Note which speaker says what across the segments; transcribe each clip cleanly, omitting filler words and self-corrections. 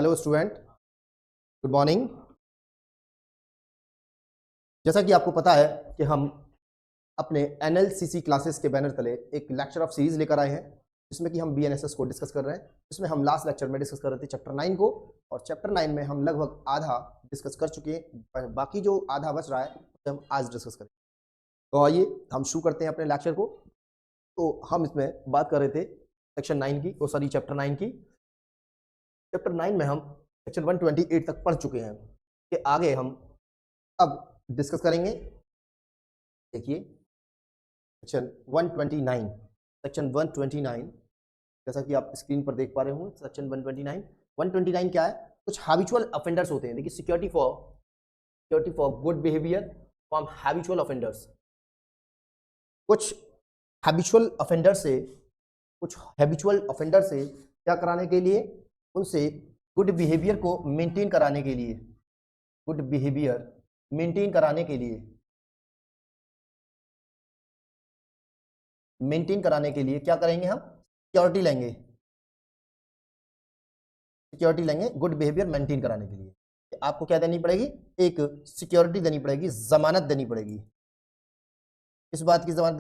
Speaker 1: Hello student, good morning. जैसा कि आपको पता है कि हम अपने एनएलसीसी क्लासेस के बैनर तले एक लेक्चर ऑफ सीरीज लेकर आए हैं, जिसमें कि हम बीएनएसएस को डिस्कस कर रहे हैं। इसमें हम लास्ट लेक्चर में डिस्कस कर रहे थे चैप्टर 9 को, और चैप्टर 9 में हम लगभग आधा डिस्कस कर चुके हैं। बाकी जो आधा बच रहा है उसे हम आज डिस्कस करें। तो आइए हम शुरू करते हैं अपने लेक्चर को। तो हम इसमें बात कर रहे थे सेक्शन 9 की, चैप्टर 9 की। चैप्टर 9 में हम सेक्शन 128 तक पढ़ चुके हैं, कि आगे हम अब डिस्कस करेंगे। देखिए सेक्शन 129 जैसा कि आप स्क्रीन पर देख पा रहे होंगे। सेक्शन 129 क्या है? कुछ हैबिचुअल ऑफेंडर्स होते हैं। देखिए, security for good behaviour from habitual offenders. कुछ हैबिचुअल ऑफेंडर से क्या कराने के लिए? उनसे गुड बिहेवियर को मेंटेन कराने के लिए, मेंटेन कराने के लिए क्या करेंगे? हम सिक्योरिटी लेंगे गुड बिहेवियर मेंटेन कराने के लिए। आपको क्या देनी पड़ेगी? एक सिक्योरिटी देनी पड़ेगी, जमानत देनी पड़ेगी। इस बात की जमानत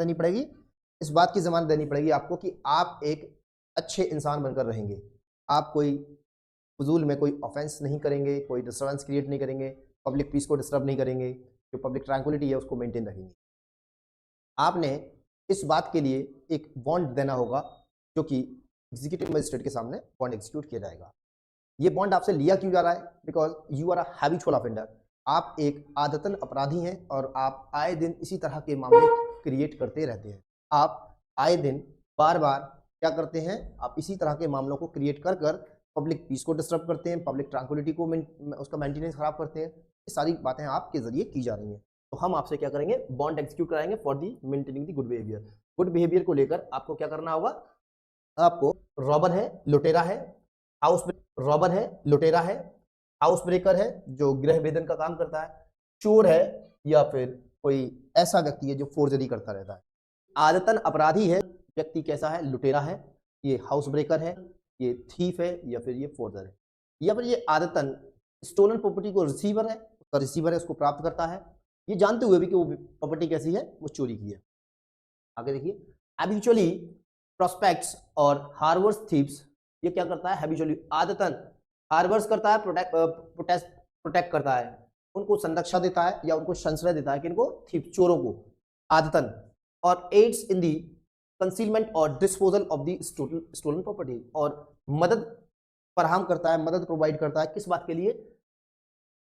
Speaker 1: देनी पड़ेगी आपको कि आप एक अच्छे इंसान बनकर रहेंगे। आप कोई फजूल में कोई ऑफेंस नहीं करेंगे, कोई डिस्टर्बेंस क्रिएट नहीं करेंगे, पब्लिक पीस को डिस्टर्ब नहीं करेंगे, जो पब्लिक ट्रैंक्विलिटी है उसको मेंटेन रखेंगे। आपने इस बात के लिए एक बॉन्ड देना होगा, जो कि एग्जीक्यूटिव मजिस्ट्रेट के सामने बॉन्ड एग्जीक्यूट किया जाएगा। ये बॉन्ड आपसे लिया क्यों जा रहा है? Because you are a habitual offender. आप एक आदतन अपराधी हैं और आप आए दिन इसी तरह के मामले क्रिएट करते रहते हैं। आप आए दिन बार बार क्या करते हैं? आप इसी तरह के मामलों को क्रिएट कर पब्लिक पीस को डिस्टर्ब करते हैं, पब्लिक ट्रैंक्विलिटी को उसका मेंटेनेंस खराब करते हैं। ये सारी बातें आपके जरिए की जा रही हैं। तो हम आपसे क्या करेंगे? बॉन्ड एग्जीक्यूट कराएंगे for the maintaining the good behaviour. Good behaviour को लेकर आपको क्या करना होगा? आपको रॉबर है, लुटेरा है, हाउस ब्रेकर है जो गृह भेदन का काम करता है, चोर है, या फिर कोई ऐसा व्यक्ति है जो फोर्जरी करता रहता है। आदतन अपराधी है व्यक्ति, कैसा है? लुटेरा है, ये हाउस ब्रेकर है, ये थीफ है, या फिर ये फोर्जर है, या फिर ये आदतन स्टोलन प्रॉपर्टी को रिसीवर है, उसको प्राप्त करता है, ये जानते हुए भी कि वो प्रॉपर्टी कैसी है, वो चोरी की है। आगे देखिए, हैबिचुअली प्रोस्पेक्ट्स और हार्बर्स थीव्स। ये क्या करता है? हैबिचुअली आदतन हार्बर्स करता है, प्रोटेक्ट करता है, उनको संरक्षा देता है या उनको संश्रय देता है, किनको? थीव, चोरों को, आदतन। और एड्स इन दी कंसीलमेंट और disposal of the stolen property, और मदद फराहम करता है, मदद प्रोवाइड करता है, किस बात के लिए?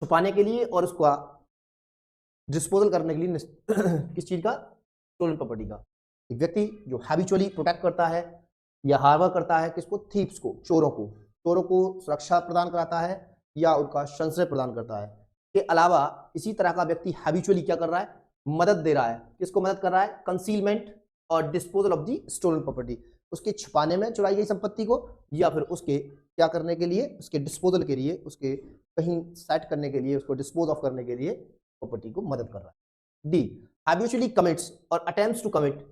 Speaker 1: छुपाने के लिए और उसका डिस्पोजल करने के लिए। किस चीज का? स्टोलन प्रॉपर्टी का। एक व्यक्ति जो हैबिचुअली प्रोटेक्ट करता है या हार्बर करता है, किसको? थीव्स को, चोरों को सुरक्षा प्रदान कराता है या उनका संश्रय प्रदान करता है। के अलावा इसी तरह का व्यक्ति हैबिचुअली क्या कर रहा है? मदद दे रहा है। किसको मदद कर रहा है? कंसीलमेंट और disposal of the stolen property, उसके छुपाने में, चुराई गई संपत्ति को, या फिर उसके क्या करने के लिए? उसके डिस्पोजल के लिए, उसके कहीं सेट करने के लिए, उसको डिस्पोज ऑफ करने के लिए प्रॉपर्टी को मदद कर रहा है। डी, हैबिचुअली कमिट्स और अटेम्प्ट्स टू कमिट।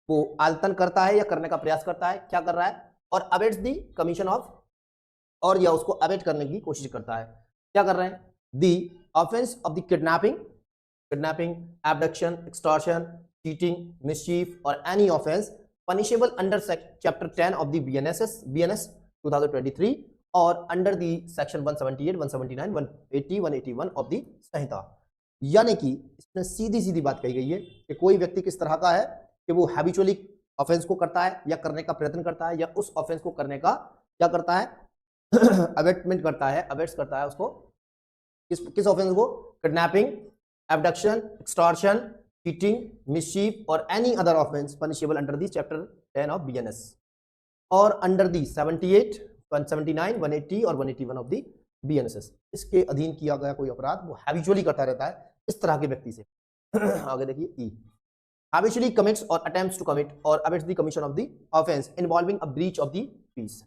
Speaker 1: वो आदतन करता है या करने का प्रयास करता है, क्या कर रहा है? और अवेट्स दी कमीशन ऑफ, और या उसको अवेट करने की कोशिश करता है। क्या कर रहे हैं? The offence of the kidnapping, abduction, extortion, cheating, mischief और any offence punishable under chapter 10 of the BNS 2023 और under the section 178, 179, 180, 181 of the संहिता। यानी कि इसमें सीधी बात कही गई है कि कोई व्यक्ति किस तरह का है कि वो हैबिचुअली ऑफेंस को करता है या करने का प्रयत्न करता है, या उस ऑफेंस को करने का क्या करता है? अवेटमेंट करता है, अवेट्स करता है उसको। किस ऑफेंस को? Kidnapping, abduction, extortion, cheating, mischief और any other offence punishable under the chapter 10 of BNS और अंडर दी 78, 179, 180 और 181 ऑफ दी बीएनएसएस। इसके अधीन किया गया कोई अपराध वो हैबिचुअली करता रहता है इस तरह के व्यक्ति से। आगे देखिए, ई, habitually commits or attempts to commit or abates the commission of the offense involving a breach of the peace।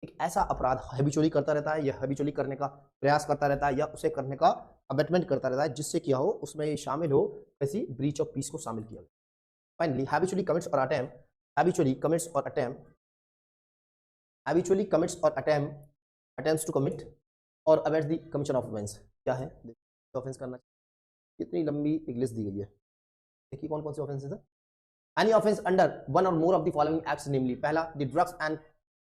Speaker 1: एक ऐसा अपराध हैबिचुअली करता रहता है या हैबिचुअली करने का प्रयास करता रहता है या उसे करने का अबेटमेंट करता रहता है, जिससे क्या हो? उसमें ये शामिल हो ऐसी ब्रीच ऑफ पीस को शामिल किया गया। फाइनली, हैबिचुअली कमिट्स और अटेम्प्ट्स टू कमिट और awaits the commission of offence. क्या है ऑफेंस करना चाहिए, कितनी लंबी एक लिस्ट दी गई है, देखिए कौन कौन से ऑफेंसेस है। एनी ऑफेंस अंडर वन और more of the following acts namely, पहला the drugs and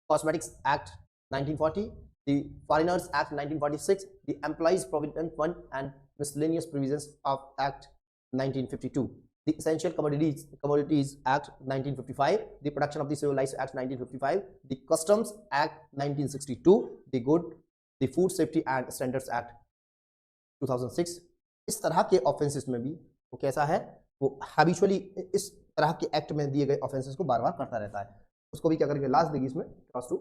Speaker 1: cosmetics act 1940, the foreigners act 1946, the employees provident fund and miscellaneous provisions of act 1952, the Essential Commodities Act 1955, the Production of the Civil Rights Act 1955, the Customs Act 1962, the Food Safety and Standards Act 2006। इस तरह के offences में भी वो कैसा है, वो habitually इस तरह के एक्ट में दिए गए ऑफेंसेस को बार बार करता रहता है, उसको भी क्या करेंगे लास्ट देगी इसमें class 2।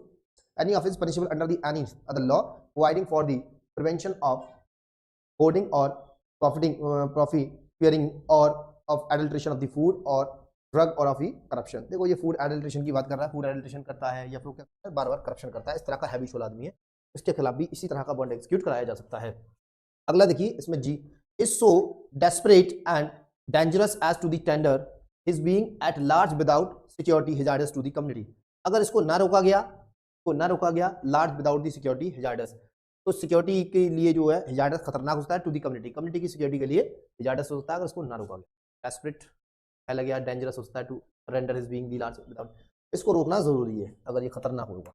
Speaker 1: Any offence punishable under the any other law providing for the prevention of hoarding और प्रॉफिटियरिंग और of adulteration of the food और ड्रग और ऑफ करप्शन। देखो ये फूड एडल्ट्रेशन की बात कर रहा है, फूड एडल्ट्रेशन करता है या फिर क्या करता है, बार बार करप्शन करता है, इस तरह का हैबिचुअल आदमी है, उसके खिलाफ भी इसी तरह का बॉन्ड एग्जीक्यूट कराया जा सकता है। अगला देखिए इसमें जी, is so desperate and dangerous as to the tender is being at large without security hazardous to the community. अगर इसको ना रोका गया large without the security hazardous, तो सिक्योरिटी के लिए जो है हैजार्डस खतरनाक होता है, टू दी कम्युनिटी की सिक्योरिटी के लिए हैजार्डस होता है अगर इसको ना रोका गया। डेस्परेट पहला गया, डेंजरस होता है to render his being the large without, इसको रोकना जरूरी है अगर ये खतरनाक होगा।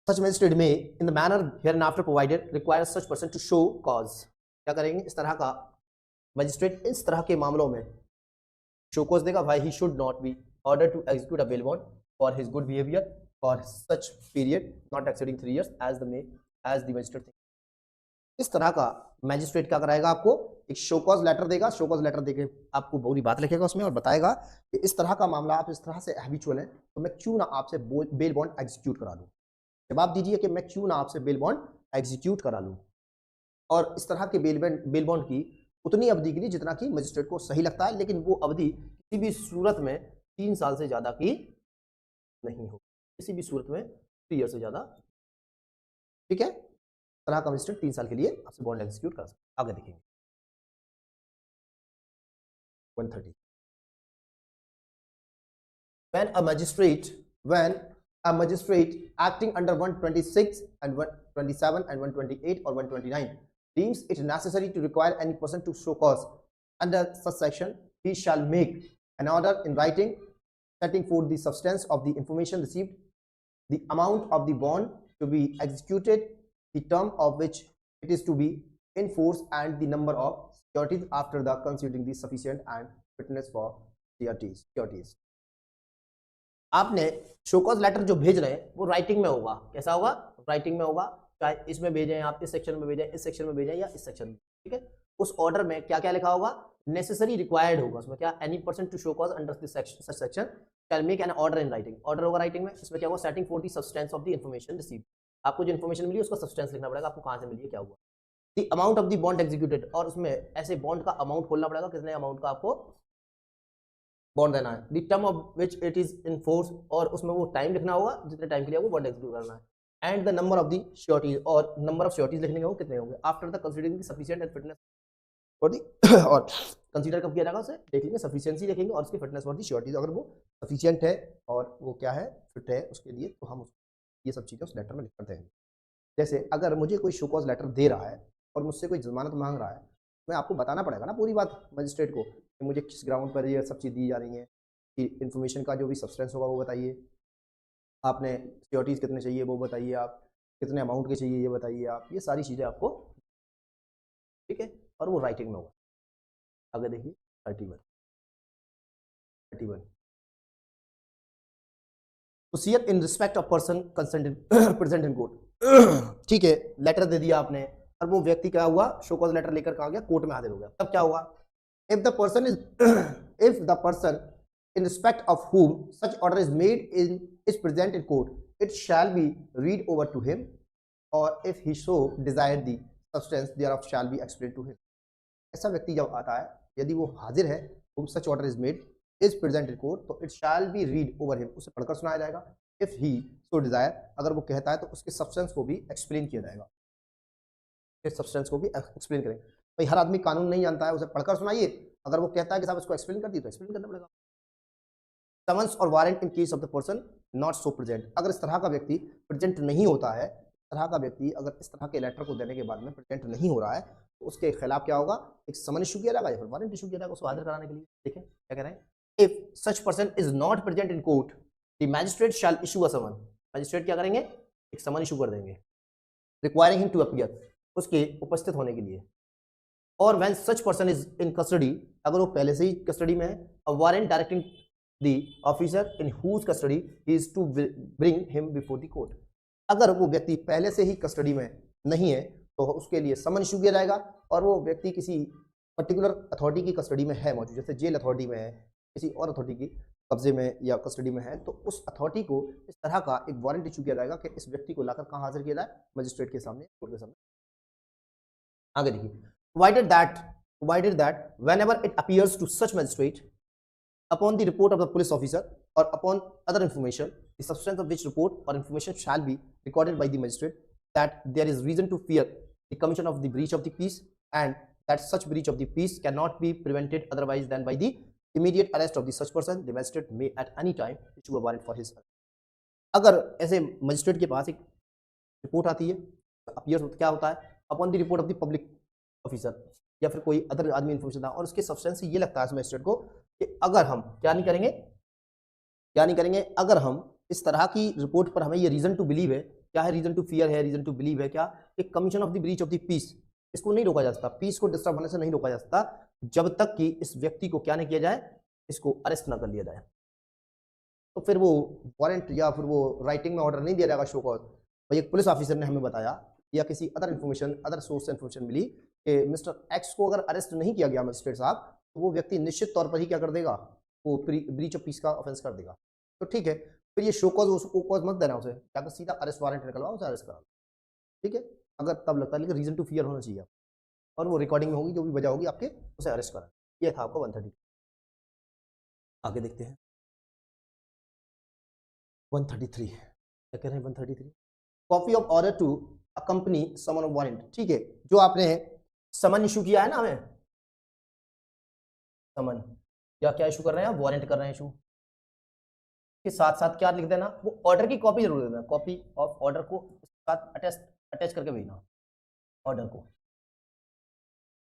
Speaker 1: सच मजिस्ट्रेट में in the manner hereinafter provided require such person to show cause. क्या करेंगे, इस तरह का मजिस्ट्रेट इस तरह के मामलों में शो कॉज देगा, why he should not be order to execute a bail bond for his good behaviour for such period not exceeding 3 years as the magistrate think. इस तरह का मैजिस्ट्रेट क्या कराएगा, आपको एक शो कॉज लेटर देगा, show cause letter देके आपको पूरी बात लिखेगा उसमें और बताएगा कि इस तरह का मामला आप इस तरह से हैबिचुअल है तो मैं क्यों ना आपसे बेल बॉन्ड एग्जीक्यूट करा लूँ। जवाब दीजिए कि मैं क्यों ना आपसे बेल बॉन्ड एग्जीक्यूट करा लूँ। और इस तरह के बेल बॉन्ड की उतनी अवधि के लिए जितना कि मजिस्ट्रेट को सही लगता है, लेकिन वो अवधि किसी भी सूरत में 3 साल से ज़्यादा की नहीं हो, किसी भी सूरत में 3 years से ज़्यादा, ठीक है। तरह का मजिस्ट्रेट 3 साल के लिए आपसे बॉन्ड एग्जीक्यूट कर सकते हैं। आगे देखेंगे 130। when a magistrate acting under 126 and 127 and 128 or 129 deems it necessary to require any person to show cause under such section, he shall make an order in writing setting forth the substance of the information received, the amount of the bond to be executed, the term of which it is to be enforced, and the number of securities after the considering the sufficient and fitness for securities। आपने show cause letter जो भेज रहे हैं वो writing में होगा, कैसा होगा, राइटिंग में होगा, चाहे इसमें भेजें आप, इस सेक्शन में भेजें, इस सेक्शन में भेजें या इस सेक्शन में, ठीक है। उस ऑर्डर में क्या क्या लिखा होगा, नेसेसरी रिक्वायर्ड होगा, उसमें क्या, any person to show cause under this section shall make an order in writing, order होगा राइटिंग में। इसमें क्या होगा, setting for the substance of the information received, आपको जो इन्फॉर्मेशन मिली उसका सब्सटेंस लिखना पड़ेगा, आपको कहां से मिली है, क्या हुआ। The amount of the bond executed, और उसमें ऐसे बॉन्ड का अमाउंट खोलना पड़ेगा, कितने अमाउंट का आपको बॉन्ड देना है। The term of which it is in force, और उसमें वो टाइम लिखना होगा जितने टाइम के लिए आपको बॉन्ड एग्जीक्यूट करना है। And the number of the sureties, और नंबर ऑफ श्योरिटीज लिखने होंगे कितने होंगे। After the considering sufficient and fitness for the और कंसीडर कब किया जाएगा उसे, देख लेंगे, सफिशिएंसी देखेंगे और उसकी फिटनेस फॉर दी श्योरिटीज, अगर वो सफिशिएंट है और वो क्या है, फिट है उसके लिए, तो हम ये सब चीज़ें उस लेटर में लिख करते हैं। जैसे अगर मुझे कोई शो कॉज लेटर दे रहा है और मुझसे कोई जमानत मांग रहा है, मैं आपको बताना पड़ेगा ना पूरी बात मजिस्ट्रेट को कि मुझे किस ग्राउंड पर ये सब चीज़ दी जा रही है, कि इन्फॉर्मेशन का जो भी सब्सटेंस होगा वो बताइए, आपने सिक्योरिटीज़ कितने चाहिए वो बताइए, आप कितने अमाउंट के चाहिए ये बताइए, आप ये सारी चीज़ें आपको, ठीक है, और वो राइटिंग में होगा। आगे देखिए 31 वसीयत in respect of person present in court, ठीक है, लेटर दे दिया आपने और वो व्यक्ति क्या हुआ, शो कॉज लेटर लेकर कहा गया, कोर्ट में हाजिर हो गया, तब क्या हुआ, if the person in respect of whom such order is made is present in court, it shall be read over to him, or if he so desire the substance thereof shall be explained to him। ऐसा व्यक्ति जब आता है, यदि वो हाजिर है, whom such order is made is present in court, तो it shall be read over him, उसे पढ़कर सुनाया जाएगा। if he so desire, अगर वो कहता है तो उसके सब्सटेंस को भी एक्सप्लेन किया जाएगा, फिर सब्सटेंस को भी एक्सप्लेन करेंगे। भाई हर आदमी कानून नहीं जानता है, उसे पढ़कर सुनाइए, अगर वो कहता है कि साहब इसको एक्सप्लेन कर दिए तो एक्सप्लेन करना पड़ेगा। समन्स और warrant in case of the person not so present, अगर इस तरह का व्यक्ति प्रेजेंट नहीं होता है, इस तरह का व्यक्ति अगर इस तरह के लेटर को देने के बाद में प्रेजेंट नहीं हो रहा है, तो उसके खिलाफ क्या होगा, एक समन इशू किया जाएगा या फिर वारंट इशू किया जाएगा उसको हाजिर कराने के लिए। देखें क्या कह रहे हैं, if such person is not present in court the magistrate shall issue a summon, magistrate क्या करेंगे, एक समन इशू कर देंगे रिक्वायरिंग हिम टू अपीयर, उसके उपस्थित होने के लिए। और when such person is in custody, अगर वो पहले से ही कस्टडी में है, a warrant directing the officer in whose custody he is to bring him before the court, अगर वो व्यक्ति पहले से ही कस्टडी में नहीं है तो उसके लिए समन इशू किया जाएगा, और वो व्यक्ति किसी पर्टिकुलर अथॉरिटी की कस्टडी में है मौजूद, जैसे जेल अथॉरिटी में है, किसी और अथॉरिटी की कब्जे में या कस्टडी में है, तो उस अथॉरिटी को इस तरह का एक वारंट इशू किया जाएगा कि इस व्यक्ति को लाकर कहाँ हाजिर किया जाए, मजिस्ट्रेट के सामने, कोर्ट के सामने। आगे देखिए, provided that whenever it appears to such magistrate upon the report of the police officer or upon other information, the substance of which report or information shall be recorded by the magistrate, that there is reason to fear the commission of the breach of the peace, and that such breach of the peace cannot be prevented otherwise than by the immediate arrest of the such person, the magistrate may at any time issue a warrant for his arrest. अगर ऐसे magistrate के पास एक report आती है, appear क्या होता है, upon the report of the public officer या फिर कोई अदर आदमी इन्फॉर्मेशन था, और उसके सब्सटेंस से ये लगता है मजिस्ट्रेट को कि अगर हम क्या नहीं करेंगे, अगर हम इस तरह की रिपोर्ट पर हमें ये रीजन टू बिलीव है, क्या है, रीजन टू फियर है, रीजन टू बिलीव है क्या, एक commission of the breach of the peace, इसको नहीं रोका जा सकता, पीस को डिस्टर्ब होने से नहीं रोका जा सकता जब तक कि इस व्यक्ति को क्या नहीं किया जाए, इसको अरेस्ट ना कर लिया जाए। तो फिर वो वारंट या फिर वो राइटिंग में ऑर्डर नहीं दिया जाएगा शो कॉज, भाई एक पुलिस ऑफिसर ने हमें बताया या किसी अदर इन्फॉर्मेशन, अदर सोर्स से इन्फॉर्मेशन मिली कि मिस्टर एक्स को अगर अरेस्ट नहीं किया गया मजिस्ट्रेट साहब, तो वो व्यक्ति निश्चित तौर पर ही क्या कर देगा, वो ब्रीच ऑफ पीस का ऑफेंस कर देगा। तो ठीक है, फिर ये शो कॉज उसको कॉज मत देना उसे, जाकर सीधा अरेस्ट वारंट निकलवाओ, उसे अरेस्ट करा, ठीक है, अगर तब लगता है, लेकिन रीजन टू फियर होना चाहिए, और वो रिकॉर्डिंग में होगी, जो भी वजह होगी आपके, उसे अरेस्ट करा। ये था आपका 130। आगे देखते हैं 133, क्या कह रहे हैं 133, copy of order to accompany summon of warrant, ठीक है, जो आपने समन इशू किया है ना, हमें समन या क्या इशू कर रहे हैं, वारंट कर रहे हैं इशू के साथ साथ क्या लिख देना, वो ऑर्डर की कॉपी जरूर देना, कॉपी ऑफ ऑर्डर को साथ अटैच करके भेजना, ऑर्डर को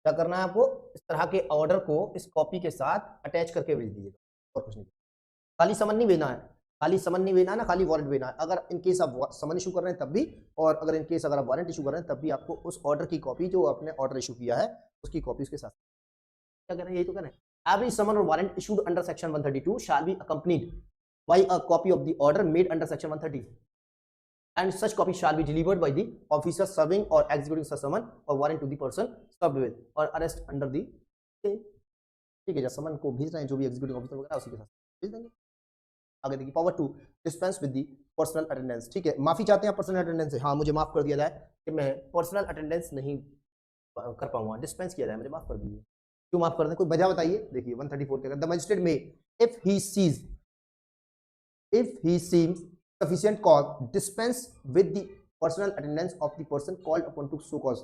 Speaker 1: क्या करना है आपको, इस तरह के ऑर्डर को इस कॉपी के साथ अटैच करके भेज दीजिएगा, और कुछ नहीं, खाली समन नहीं भेजना है, खाली समन नहीं भेजना है ना, खाली वारंट भेजना है। अगर इन केस आप समन इशू कर रहे हैं तब भी, और अगर इन केस अगर आप वारंट इशू कर रहे हैं तब भी आपको उस ऑर्डर की कॉपी, जो आपने ऑर्डर इशू किया है उसकी कॉपी उसके साथ, क्या कह रहे हैं, यही तो कह रहे हैं, एवरी समन और warrant issued under section 132 shall be accompanied by a copy of the order made under section 130, and such copy shall be delivered by the officer serving or executing such summon or warrant to the person served with or arrest under the same, ठीक है, जब समन को भेज रहे हैं जो भी executive officer वगैरह उसी के साथ भेज देंगे। आगे देखिए, power to dispense with the personal attendance, ठीक है, माफी चाहते हैं पर्सनल अटेंडेंस से, हाँ मुझे माफ कर दिया जाए कि मैं पर्सनल अटेंडेंस नहीं कर पाऊंगा, डिस्पेंस किया जाए, मुझे माफ कर दीजिए। क्यों माफ कर दें, कोई वजह बताइए। देखिए 134 के द मजिस्ट्रेट में if he seems sufficient cause dispense with the personal attendance of the person called upon to show cause,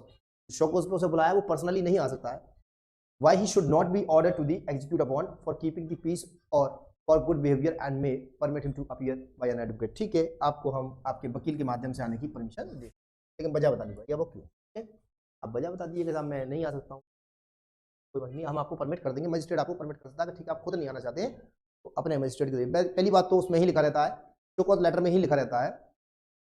Speaker 1: show cause पे उसे बुलाया, वो पर्सनली नहीं आ सकता है, why he should not be ordered to the execute upon for keeping the peace or for good behavior and may permit him to appear by an advocate, ठीक है, आपको हम आपके वकील के माध्यम से आने की परमिशन दे, लेकिन वजह बतानी पड़ेगी, अब वो क्यों, ठीक है, आप वजह बता दीजिए कि साहब मैं नहीं आ सकता हूँ, कोई बात नहीं, हम आपको परमिट कर देंगे, मजिस्ट्रेट आपको परमिट कर सकता है, ठीक है, आप खुद नहीं आना चाहते हैं तो अपने मजिस्ट्रेट के, पहली बात तो उसमें ही लिखा रहता है, शो कॉज लेटर में ही लिखा रहता है,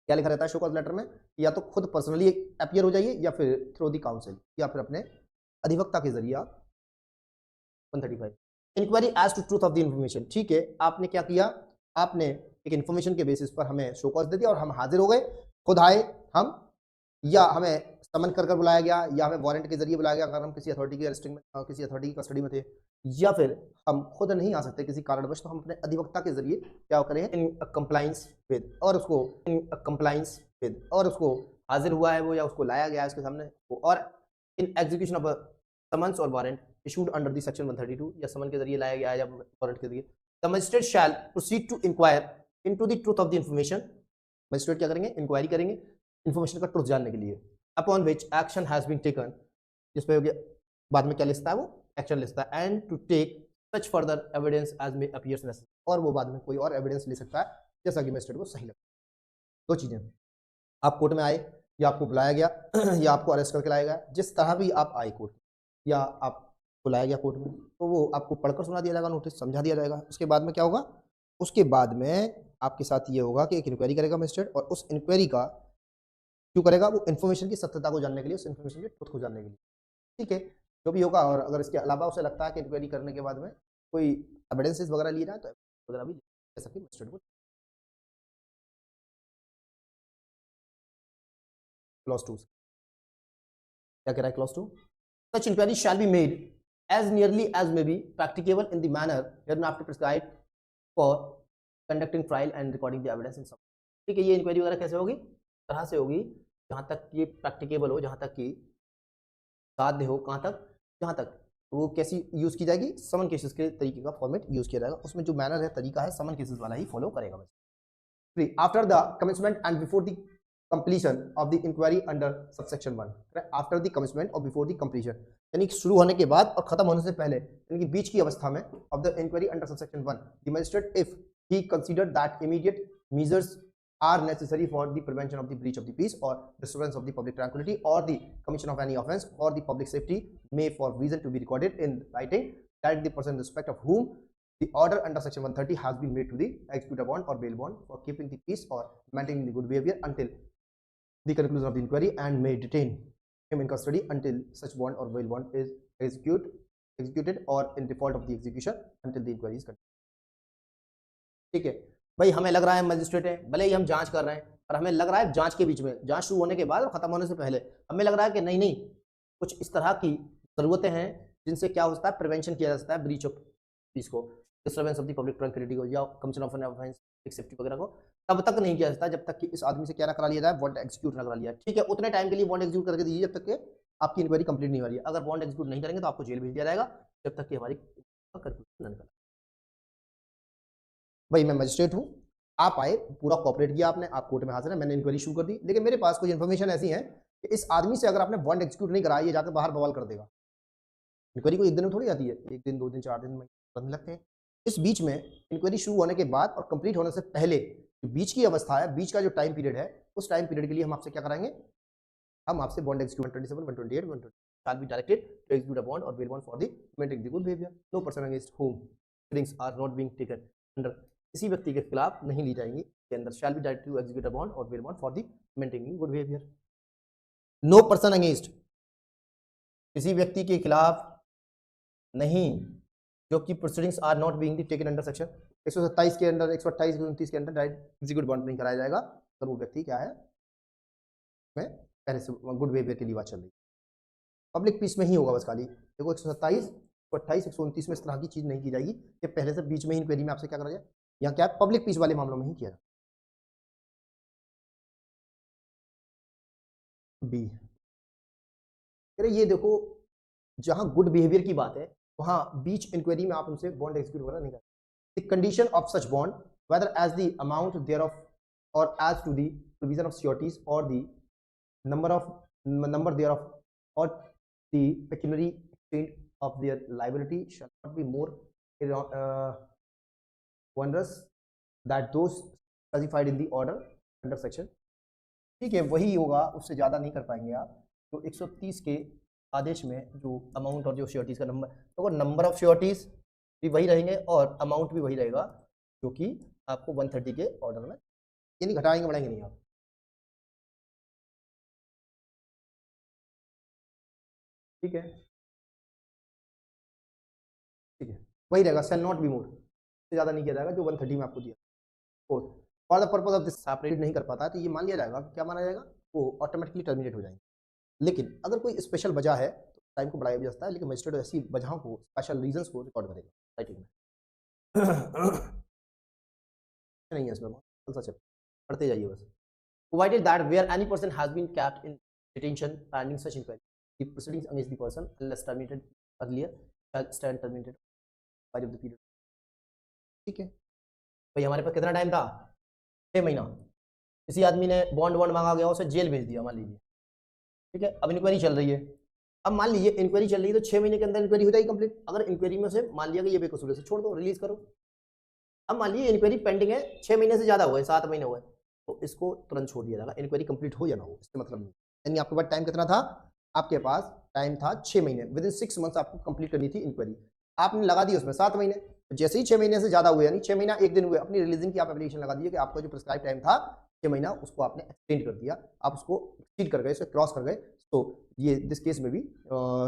Speaker 1: क्या लिखा रहता है शो कॉज लेटर में, या तो खुद पर्सनली अपीयर हो जाइए या फिर थ्रू दी काउंसिल या फिर अपने अधिवक्ता के जरिए। 135 inquiry as to truth of the information, ठीक है, आपने क्या किया, आपने एक इन्फॉर्मेशन के बेसिस पर हमें शो कॉज दे दिया और हम हाजिर हो गए, खुद आए हम, या हमें समन कर बुलाया गया, या हमें वारंट के जरिए बुलाया गया अगर हम किसी अथॉरिटी के अरेस्टिंग में, किसी अथॉरिटी की कस्टडी में थे, या फिर हम खुद नहीं आ सकते किसी कारणवश, तो हम अपने अधिवक्ता के जरिए क्या करें, इन कंप्लाइंस विद, और उसको हाजिर हुआ है वो या उसको लाया गया है उसके सामने वो, और इन एग्जीक्यूशन ऑफ समन्स और warrant issued under the section 132, या समन के जरिए लाया गया है या वारंट के जरिए, the magistrate shall proceed to inquire into the truth of the information, magistrate क्या करेंगे, इंक्वायरी करेंगे इन्फॉर्मेशन का ट्रूथ जानने के लिए, upon which action has been taken, जिस पे बाद में क्या लिखता है वो एक्शन लिखता है, and to take such further evidence as may appears necessary, और वो बाद में कोई और एविडेंस ले सकता है जैसा कि मजिस्ट्रेट को सही लगे। दो चीजें, आप कोर्ट में आए या आपको बुलाया गया या आपको अरेस्ट करके लाया गया, जिस तरह भी आप आए कोर्ट या आप बुलाया गया कोर्ट में, तो वो आपको पढ़कर सुना दिया जाएगा, नोटिस समझा दिया जाएगा। उसके बाद में क्या होगा, उसके बाद में आपके साथ ये होगा कि एक इंक्वायरी करेगा मजिस्ट्रेट, और उस इंक्वायरी का क्यों करेगा, वो इन्फॉर्मेशन की सत्यता को जानने के लिए, उस इन्फॉर्मेशन के ट्रुथ को जानने के लिए। ठीक है, जो भी होगा। और अगर इसके अलावा उसे लगता है कि इंक्वायरी करने के बाद में कोई एविडेंसेस वगैरह लिए जाए तो वगैरह भी ले सकते हैं मजिस्ट्रेट को। क्लॉज 2 क्या कह रहा है, clause 2, such inquiry shall be made as nearly as may be practicable in the manner hereinafter prescribed for conducting trial and recording the evidence in summary। ठीक है, ये इंक्वायरी वगैरह कैसे होगी, तरह से होगी जहाँ तक ये प्रैक्टिकेबल हो, जहाँ तक कि साध्य हो, कहाँ तक, जहाँ तक वो कैसी यूज़ की जाएगी, समन केसेस के तरीके का फॉर्मेट यूज़ किया जाएगा। उसमें जो मैनर है, तरीका है, समन केसेस वाला ही फॉलो करेगा। बस after the commencement and before the completion of the inquiry under subsection 1, after the commencement or before the completion, यानी शुरू होने के बाद और खत्म होने से पहले, यानी कि बीच की अवस्था में, of the inquiry under subsection 1, the magistrate if he considered that immediate measures are necessary for the prevention of the breach of the peace or disturbance of the public tranquility or the commission of any offence or the public safety, may for reason to be recorded in writing that the person in respect of whom the order under section 130 has been made to the execute a bond or bail bond for keeping the peace or maintaining the good behavior until the conclusion of the inquiry and may detain him in custody until such bond or bail bond is executed or in default of the execution until the inquiry is concluded। ठीक है भाई, हमें लग रहा है magistrate है, भले ही हम जांच कर रहे हैं, और हमें लग रहा है जांच के बीच में, जांच शुरू होने के बाद और खत्म होने से पहले हमें लग रहा है कि नहीं नहीं कुछ इस तरह की जरूरतें हैं जिनसे क्या होता है, प्रिवेंशन किया जा सकता है ब्रीच ऑफ पीस को, disturbance of the public tranquillity को, या commission of an offence, safety वगैरह को, तब तक नहीं किया जाता जब तक कि इस आदमी से क्या ना करा लिया जाए, बॉन्ड एग्जीक्यूट ना करा लिया। ठीक है, उतने टाइम के लिए बॉन्ड एग्जीक्यूट करके दीजिए जब तक कि आपकी इंक्वायरी कंप्लीट नहीं हो रही है। अगर बॉन्ड एग्जीक्यूट नहीं करेंगे तो आपको जेल भेज दिया जाएगा जब तक कि हमारी कंक्लूजन न निकले। भाई मैं मजिस्ट्रेट हूँ, आप आए, पूरा कॉपरेट किया आपने, आप कोर्ट में हाजिर है, मैंने इंक्वायरी शुरू कर दी, लेकिन मेरे पास कुछ इन्फॉर्मेशन ऐसी है कि इस आदमी से अगर आपने बॉन्ड एग्जीक्यूट नहीं कराया, ये जाकर बाहर बवाल कर देगा। इंक्वायरी को एक दिन में थोड़ी आती है, एक दिन, 2 दिन, 4 दिन में लगते हैं। इस बीच में इंक्वायरी शुरू होने के बाद और कंप्लीट होने से पहले जो बीच की अवस्था है, बीच का जो टाइम पीरियड है, उस टाइम पीरियड के लिए हम आपसे क्या कराएंगे, हम आपसे bond execute 127, 128, 120 shall be directed to execute a bond or bail bond for the maintaining the good behavior. No person against whom proceedings are not being taken under, किसी व्यक्ति के खिलाफ नहीं ली जाएंगी के अंदर shall be directed to execute a bond or bail bond for the maintaining good behavior. No person against, किसी व्यक्ति के खिलाफ नहीं जो कि proceedings are not being taken under section 127 के अंदर, 128 29 के अंदर डायरेक्ट एग्जीक्यूट बॉन्ड नहीं कराया जाएगा अगर वो व्यक्ति क्या है, मैं पहले से गुड बिहेवियर के लिए बात चल रही है। पब्लिक पीस में ही होगा बस खाली, देखो 127, 128, 129 में इस तरह की चीज नहीं की जाएगी कि पहले से बीच में ही इंक्वायरी में आपसे क्या करा जाए, यहाँ क्या है, पब्लिक पीस वाले मामलों में ही किया जाए। बी, ये देखो जहां गुड बिहेवियर की बात है वहां बीच इंक्वायरी में आप उनसे बॉन्ड एग्जीक्यूट वगैरह नहीं करते। The condition of such bond whether as the amount thereof or as to the provision of securities or the number thereof or the pecuniary extent of their liability shall not be more onerous that those specified in the order under section. ठीक है, वही होगा, उससे ज़्यादा नहीं कर पाएंगे आप। तो 130 के आदेश में जो अमाउंट और जो श्योरिटीज़ का नंबर, तो वो नंबर ऑफ श्योरिटीज़ भी वही रहेंगे और अमाउंट भी वही रहेगा जो कि आपको 130 के ऑर्डर में, यानी घटाएंगे बढ़ाएंगे नहीं आप। ठीक है, ठीक है, वही रहेगा, शैल नॉट बी मोर, से ज़्यादा नहीं किया जाएगा जो 130 में आपको दिया। Fourth, for the purpose of this separate नहीं कर पाता है तो ये मान लिया जाएगा, क्या माना जाएगा, वो ऑटोमेटिकली टर्मिनेट हो जाएंगे। लेकिन अगर कोई स्पेशल वजह है तो टाइम को बढ़ाया भी जा सकता है, लेकिन मजिस्ट्रेट ऐसी वजहों को, स्पेशल रीजंस को रिकॉर्ड करेगा राइटिंग में। नहीं है इसमें, बहुत सच है, पढ़ते जाइए बस। Provided that where any person has been kept in detention pending such inquiry, the proceedings against the person unless terminated earlier shall stand terminated by the period। ठीक है भाई, हमारे पास कितना टाइम था, 6 महीना। किसी आदमी ने बॉन्ड मांगा गया, उसे जेल भेज दिया मान लीजिए। ठीक है, अब इंक्वायरी चल रही है, अब मान लीजिए इंक्वायरी चल रही है तो 6 महीने के अंदर इंक्वायरी हो जाएगी कंप्लीट। अगर इंक्वायरी में से मान लिया कि ये बेकसूर है, छोड़ दो, रिलीज करो, अब मान लीजिए इंक्वायरी पेंडिंग है, 6 महीने से ज्यादा हुए, 7 महीने हुए, तो इसको तुरंत छोड़ दिया जाएगा, इंक्वायरी कंप्लीट हो या ना हो, इसका मतलब नहीं। यानी आपके पास टाइम कितना था, आपके पास टाइम था 6 महीने, विद इन 6 मंथ्स आपको कंप्लीट करनी थी इंक्वायरी, आपने लगा दी उसमें 7 महीने, तो जैसे ही 6 महीने से ज्यादा हुए, यानी 6 महीना 1 दिन हुए, अपनी रिलीजिंग की आप एप्लीकेशन लगा दीजिए कि आपका जो प्रिस्क्राइब टाइम था 6 महीना, उसको आपने एक्सटेंड कर दिया, आप उसको एक्सीड कर गए, उसे क्रॉस कर गए, तो ये दिस केस में भी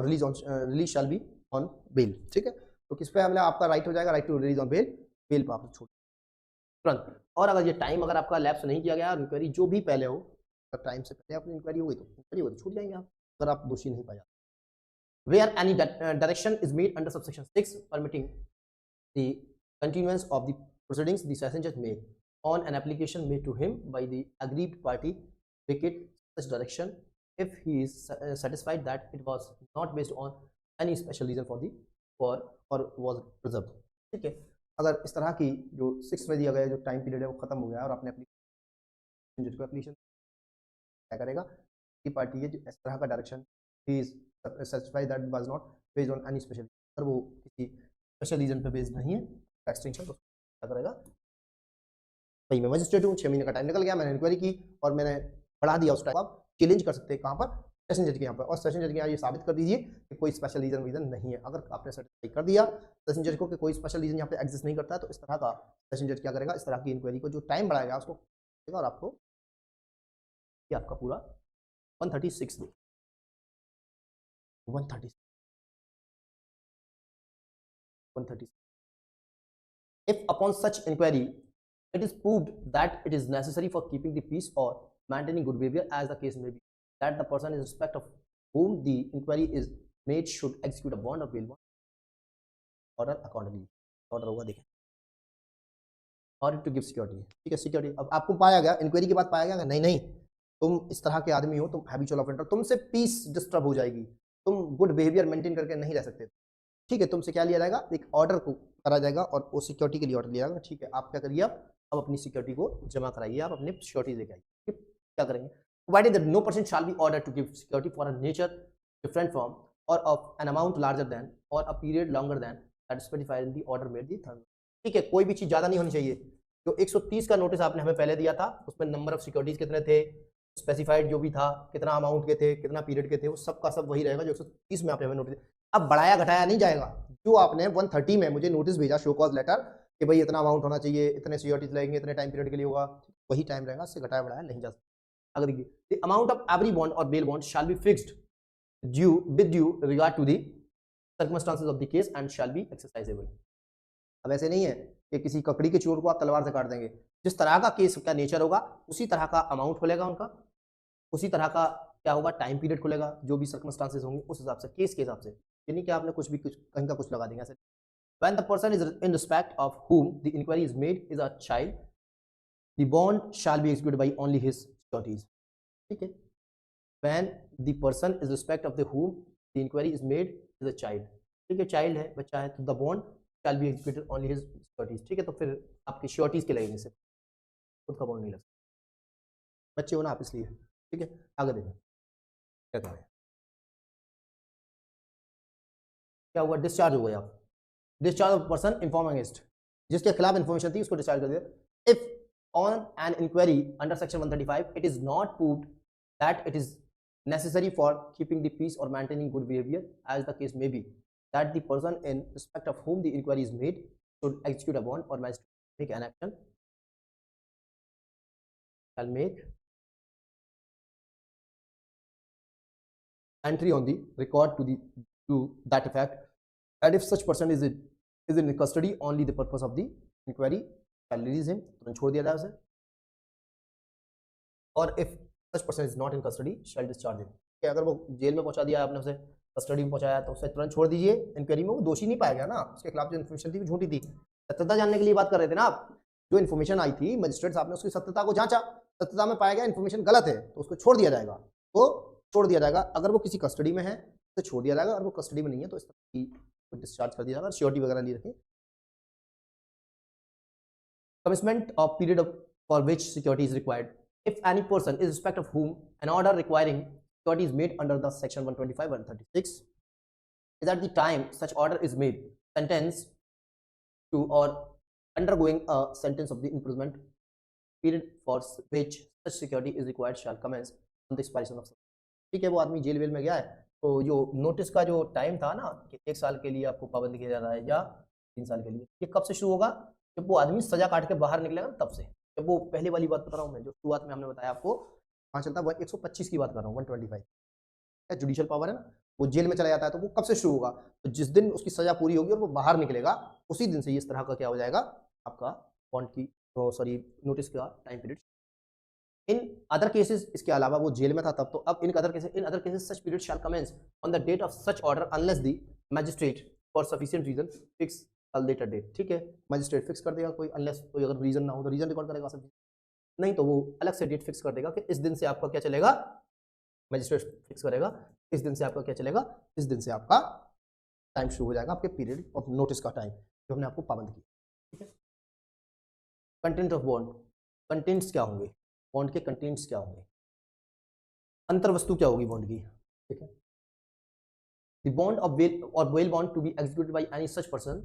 Speaker 1: release shall be on bail. ठीक है, तो किस पे हमने आपका राइट हो जाएगा, right to release on bail, bail पर आप छोड़ तुरंत। और अगर ये टाइम अगर आपका लैप्स नहीं किया गया, इंक्वायरी जो भी पहले हो, अगर टाइम से पहले आपकी इंक्वायरी हो गई तो छूट जाएंगे आप, अगर आप दोषी नहीं पाया। Where any direction is made under subsection 6 permitting the continuance of the proceedings, the passenger may, on an application made to him by the aggrieved party, vacate such direction if he is satisfied that it was not based on any special reason for or was preserved। ठीक है, अगर इस तरह की जो 6 में दिया गया जो टाइम पीरियड है वो खत्म हो गया और आपने एप्लीकेशन क्या करेगा कि पार्टी है जो इस तरह का direction he is satisfied that was not based on any special, अगर वो किसी स्पेशल रीजन पे बेस्ड नहीं है एक्सटेंशन, तो क्या करेगा, भाई मैं मजिस्ट्रेट हूँ, 6 महीने का टाइम निकल गया, मैंने इंक्वायरी की और मैंने बढ़ा दिया उस टाइम, आप चैलेंज कर सकते हैं कहाँ पर, सेशन जज के यहाँ पर, और सेशन जज के यहाँ ये साबित कर दीजिए कि कोई स्पेशल रीजन नहीं है। अगर आपने सर्टिफाई कर दिया सेशन जज को कि कोई स्पेशल रीजन यहाँ पे एग्जिस्ट नहीं करता है, तो इस तरह का सेशन जज क्या करेगा, इस तरह की इंक्वायरी को जो टाइम बढ़ाएगा उसको और आपको ये आपका पूरा 136 दे 136 136 if upon such inquiry it is proved that it is necessary for keeping the peace or maintaining good behavior, as the case may be, that the person in respect of whom the inquiry is made should execute a bond or bail bond order accordingly। Order होगा, देखें, और to give security. ठीक है, security अब आपको पाया गया, inquiry के बाद पाया गया नहीं नहीं तुम इस तरह के आदमी हो, तुम हैबिचुअल ऑफेंडर, तुमसे पीस डिस्टर्ब हो जाएगी, तुम गुड बिहेवियर मेंटेन करके नहीं रह सकते। ठीक है, तुमसे क्या लिया जाएगा, एक ऑर्डर को करा जाएगा और वो सिक्योरिटी के लिए ऑर्डर लिया जाएगा। ठीक है, आप क्या करिए, अब अपनी सिक्योरिटी को जमा कराइए, आप अपनी सिक्योरिटी लेके आइए। क्या करेंगे, provided that no person shall be order to give security for a nature different from or of an amount larger than or a period longer than that specified in the order made the third. ठीक है, कोई भी चीज ज्यादा नहीं होनी चाहिए। जो 130 का नोटिस आपने हमें पहले दिया था उसमें नंबर ऑफ सिक्योरिटीज कितने थे, स्पेसिफाइड जो भी था, कितना अमाउंट के थे, कितना पीरियड के थे, वो सब का सब वही रहेगा जो 130 में आपने हमें नोटिस। अब बढ़ाया घटाया नहीं जाएगा, जो आपने 130 में मुझे नोटिस भेजा शो कॉज लेटर कि भाई इतना अमाउंट होना चाहिए, इतने सिक्योरिटीज लगेंगे, इतने टाइम पीरियड के लिए होगा, वही टाइम रहेगा, इससे घटाया बढ़ाया नहीं जा सकता। अगर देखिए the amount of every bond or bail bond shall be fixed due with due regard to the circumstances of the case and shall be exercisable. अब ऐसे नहीं है कि किसी ककड़ी के चोर को आप तलवार से काट देंगे, जिस तरह का केस का नेचर होगा उसी तरह का अमाउंट खुलेगा उनका, उसी तरह का क्या होगा टाइम पीरियड खुलेगा, जो भी सर्कमस्टांसेस होंगे उस हिसाब से, केस के हिसाब से, यानी कि आपने कुछ भी कुछ कहीं का कुछ लगा देंगे ऐसे। When the person is in respect of whom the inquiry is made is a child, the bond shall be executed by only his securities। ठीक है, when the person is respect of the whom the inquiry is made is a child, ठीक है, child है, बच्चा है, तो the bond shall be executed only his securities। ठीक है, तो फिर आपकी श्योरिटीज के लगेंगे, से खुद का बॉन्ड नहीं लग सकता, बच्चे हो ना आप इसलिए। ठीक है, आगे देखें क्या करें, क्या हुआ, डिस्चार्ज हो गया आप, discharge of person inform against, जिसके खिलाफ इन्फॉर्मेशन थी उसको डिस्चार्ज कर दिया। If on an inquiry under section 135 it is not proved that it is necessary for keeping the peace or maintaining good behavior, as the case may be, that the person in respect of whom the inquiry is made should execute a bond or make an action, shall make entry on the record to that effect, and if such person is in custody only the purpose of the inquiry shall release him, तुरंत छोड़ दिया जाए उसे, और if such person is not in custody shall discharge him। कि अगर वो jail में पहुंचा दिया आपने, उसे कस्टडी में पहुंचाया, तो उसे तुरंत छोड़ दीजिए, इंक्वायरी में वो दोषी नहीं पाया गया ना, उसके खिलाफ जो इन्फॉर्मेशन थी वो झूठी थी, सत्यता जानने के लिए बात कर रहे थे ना आप, जो इन्फॉर्मेशन आई थी मजिस्ट्रेट साहब ने उसकी सत्यता को जांचा, सत्यता में पाया गया इन्फॉर्मेशन गलत है तो उसको छोड़ दिया जाएगा, तो छोड़ दिया जाएगा। अगर वो किसी कस्टडी में है तो छोड़ दिया जाएगा, अगर वो कस्टडी में नहीं है तो इस तरह की डिस्चार्ज कर दिया जाएगा, श्योरिटी वगैरह नहीं रखें। Commencement of period for which security is required, if any person in respect of whom an order requiring security is made under the section 125 136 is at the time such order is made sentenced to or undergoing a sentence of the imprisonment period for which such security is required shall commence on the expiration of. ठीक है, वो आदमी jail well में गया है, तो जो notice का जो टाइम था ना कि 1 साल के लिए आपको पाबंद किया जा रहा है या 3 साल के लिए, ये कब से शुरू होगा? जब वो आदमी सजा काट के बाहर निकलेगा ना, तब से। जब वो पहले वाली बात बता रहा हूँ मैं, जो शुरुआत में हमने बताया आपको, कहाँ चलता है, 125 की बात कर रहा हूँ, 125 जुडिशियल पावर है ना, वो जेल में चला जाता है, तो वो कब से शुरू होगा? तो जिस दिन उसकी सजा पूरी होगी और वो बाहर निकलेगा, उसी दिन से इस तरह का क्या हो जाएगा, आपका बॉन्ड की सॉरी नोटिस का time period. In other cases, इसके अलावा वो जेल में था तब, तो अब in other cases such period shall commence on the date of such order unless the magistrate for sufficient reason fix a later date. ठीक है, मैजिस्ट्रेट फिक्स कर देगा कोई, अनलेस कोई अगर रीजन ना हो तो रीजन रिकॉर्ड करेगा सब, नहीं तो वो अलग से डेट फिक्स कर देगा कि इस दिन से आपका क्या चलेगा, मैजिस्ट्रेट फिक्स करेगा इस दिन से आपका क्या चलेगा, इस दिन से आपका टाइम शुरू हो जाएगा, आपके पीरियड ऑफ नोटिस का टाइम जो हमने आपको पाबंद किया। ठीक है, कंटेंट ऑफ बॉन्ड, कंटेंट्स क्या होंगे बॉन्ड के, कंटेंट्स क्या होंगे, अंतर वस्तु क्या होगी बॉन्ड की। ठीक है, the bond of bail or bail bond to be executed by any such person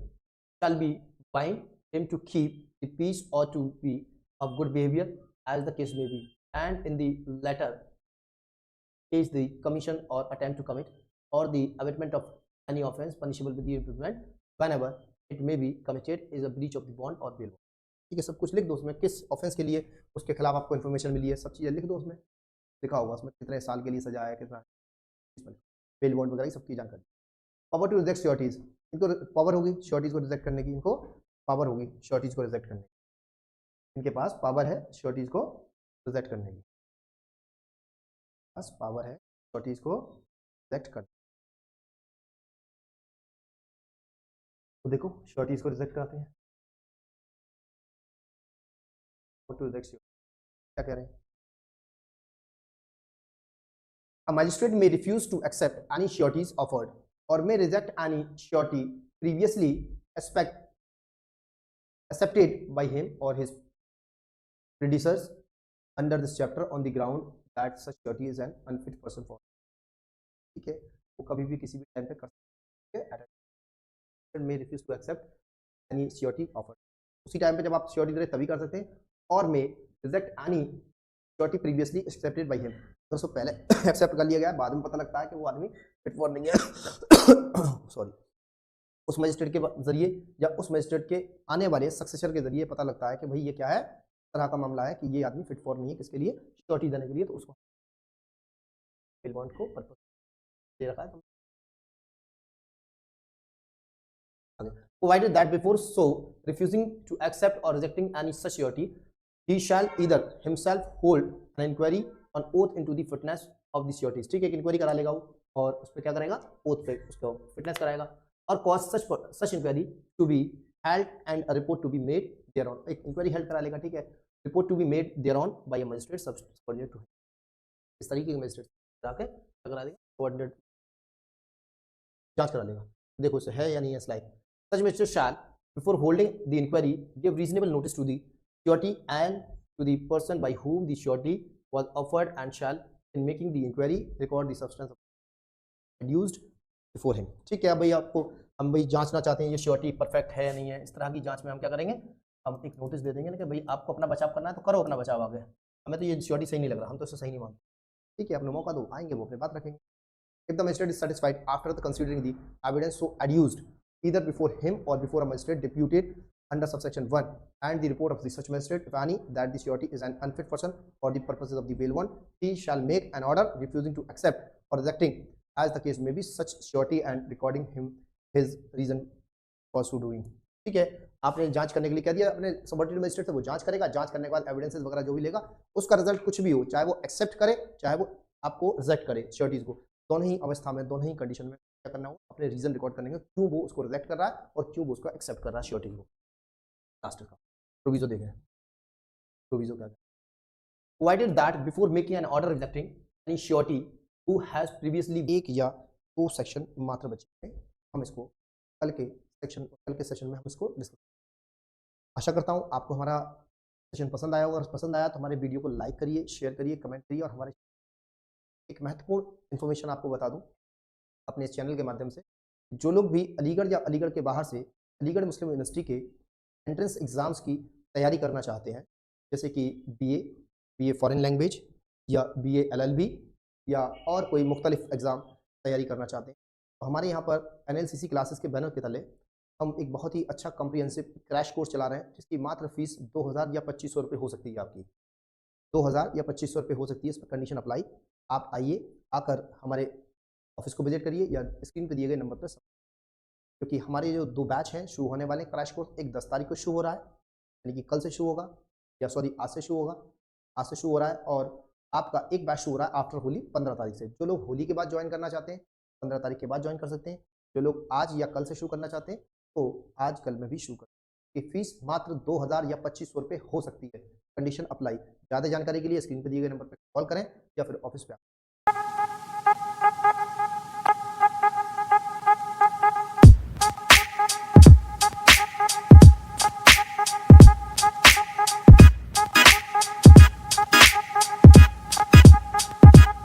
Speaker 1: shall be bind him to keep the peace or to be of good behaviour as the case may be, and in the latter is the commission or attempt to commit or the abatement of any offense punishable with the imprisonment whenever it may be committed is a breach of the bond or bail bond। ठीक है, सब कुछ लिख दो उसमें, किस offence के लिए उसके खिलाफ आपको इन्फॉर्मेशन मिली है, सब चीज़ें लिख दो उसमें, लिखा होगा उसमें कितने साल के लिए सजा है, कितना बेल बॉन्ड वगैरह सबकी जानकारी। पावर टू रिजेक्ट श्योरिटीज, इनको पावर होगी श्योरिटीज को रिजेक्ट करने की, इनको पावर होगी श्योरिटीज को रिजेक्ट करने की, इनके पास पावर है श्योरिटीज को रिजेक्ट करने की, पास पावर है श्योरिटीज को रिजेक्ट कर। तो देखो श्योरिटीज को रिजेक्ट कराते हैं, टू रिजेक्ट क्या कह रहे हैं, A magistrate may refuse to accept any sureties offered or may reject any surety previously accepted by him or his predecessors under this chapter on the ground that such surety is an unfit person for। ठीक है, वो कभी भी किसी भी time पे कर सकते हैं, may refuse to accept any surety offered, उसी टाइम पे जब आप श्योरिटी दे रहे तभी कर सकते हैं, और may reject any surety previously accepted by him, तो उसको पहले एक्सेप्ट कर लिया गया, बाद में पता लगता है कि वो आदमी फिट फॉर नहीं है सॉरी, उस मजिस्ट्रेट के जरिए या उस मजिस्ट्रेट के आने वाले सक्सेसर के जरिए पता लगता है कि भाई ये क्या है, तरह का मामला है कि ये आदमी फिट फॉर नहीं है किसके लिए, श्योरिटी देने के लिए, तो उसको बेल बॉन्ड को पर्पस दे रखा है। Provided that before so refusing to accept or rejecting any such surety, he shall either himself hold an inquiry on oath into the fitness of the sureties। ठीक है, एक इंक्वायरी करा लेगा वो, और उस पर क्या करेगा, ओथ पे उसको फिटनेस कराएगा, और cause such inquiry to be held and a report to be made thereon, एक इंक्वायरी हेल्ड करा लेगा। ठीक है, report to be made thereon by a magistrate subordinate to him, इस तरीके के मजिस्ट्रेट जाके करा देगा, कोऑर्डिनेट जांच करा लेगा, देखो इसे है या नहीं है slide. Such magistrate shall, before holding the inquiry, give reasonable notice to the surety and to the person by whom the surety was offered, and shall, in making the inquiry, record the substance adduced before him। ठीक है, भाई आपको हम भाई जांचना चाहते हैं ये श्योरिटी परफेक्ट है या नहीं है, इस तरह की जांच में हम क्या करेंगे, हम एक नोटिस दे देंगे कि भाई आपको अपना बचाव करना है तो करो अपना बचाव आगे, हमें तो ये श्योरिटी सही नहीं लग रहा, हम तो इसे सही नहीं मानते। ठीक है, अपने मौका दो, आएंगे वो अपनी बात रखेंगे। If the magistrate is satisfied after the considering the evidence so adduced either before him or before a magistrate deputed under subsection 1 and the report of the such magistrate, if any, that the surety is an unfit person for the purposes of the bail bond, he shall make an order refusing to accept or rejecting as the case may be such surety and recording him his reason for so doing। ठीक है, आपने जांच करने के लिए कह दिया अपने सबऑर्डिनेट मजिस्ट्रेट से, वो जांच करेगा, जांच करने के बाद एविडेंसेस वगैरह जो भी लेगा उसका रिजल्ट कुछ भी हो, चाहे वो एक्सेप्ट करे चाहे वो आपको रिजेक्ट करे श्योरिटीज को, दोनों ही अवस्था में, दोनों ही कंडीशन में क्या करना हो, अपने रीजन रिकॉर्ड करने के क्यों वो उसको रिजेक्ट कर रहा है और क्यों वो उसको एक्सेप्ट कर रहा है श्योरिटी को। लास्ट का प्रोविजो देखें, प्रोविजो क्या है, provided that before making an order rejecting any surety who has previously, एक या दो सेक्शन मात्र बचे हैं, हम इसको कल के सेशन में हम इसको डिस्कस। आशा करता हूँ आपको हमारा सेशन पसंद आया होगा, और पसंद आया तो हमारे वीडियो को लाइक करिए, शेयर करिए, कमेंट करिए, और हमारे एक महत्वपूर्ण इन्फॉर्मेशन आपको बता दूं अपने इस चैनल के माध्यम से, जो लोग भी अलीगढ़ या अलीगढ़ के बाहर से अलीगढ़ मुस्लिम यूनिवर्सिटी के एंट्रेंस एग्ज़ाम्स की तैयारी करना चाहते हैं, जैसे कि बीए फॉरेन लैंग्वेज या बीए एलएलबी या और कोई मुख्तलिफ एग्ज़ाम तैयारी करना चाहते हैं, तो हमारे यहाँ पर एनएलसीसी क्लासेस के बैनर के तले हम एक बहुत ही अच्छा कॉम्प्रिहेंसिव क्रैश कोर्स चला रहे हैं, जिसकी मात्र फ़ीस 2000 या 2500 रुपये हो सकती है आपकी। 2000 या 2500 रुपये हो सकती है, इस पर कंडीशन अप्लाई। आप आइए, आकर हमारे ऑफ़िस को विज़िट करिए या स्क्रीन पे दिए गए नंबर पर, क्योंकि हमारे जो 2 बैच हैं शुरू होने वाले हैं क्रैश कोर्स, एक 10 तारीख को शुरू हो रहा है, यानी कि कल से शुरू होगा, या सॉरी आज से शुरू होगा, आज से शुरू हो रहा है, और आपका एक बैच शुरू हो रहा है आफ्टर होली 15 तारीख से। जो लोग होली के बाद ज्वाइन करना चाहते हैं, 15 तारीख के बाद ज्वाइन कर सकते हैं। जो लोग आज या कल से शुरू करना चाहते हैं, तो आज कल में भी शुरू कर, ये फीस मात्र 2000 या 2500 रुपये हो सकती है, कंडीशन अप्लाई। ज़्यादा जानकारी के लिए स्क्रीन पे दिए गए नंबर पर कॉल करें या फिर ऑफिस पे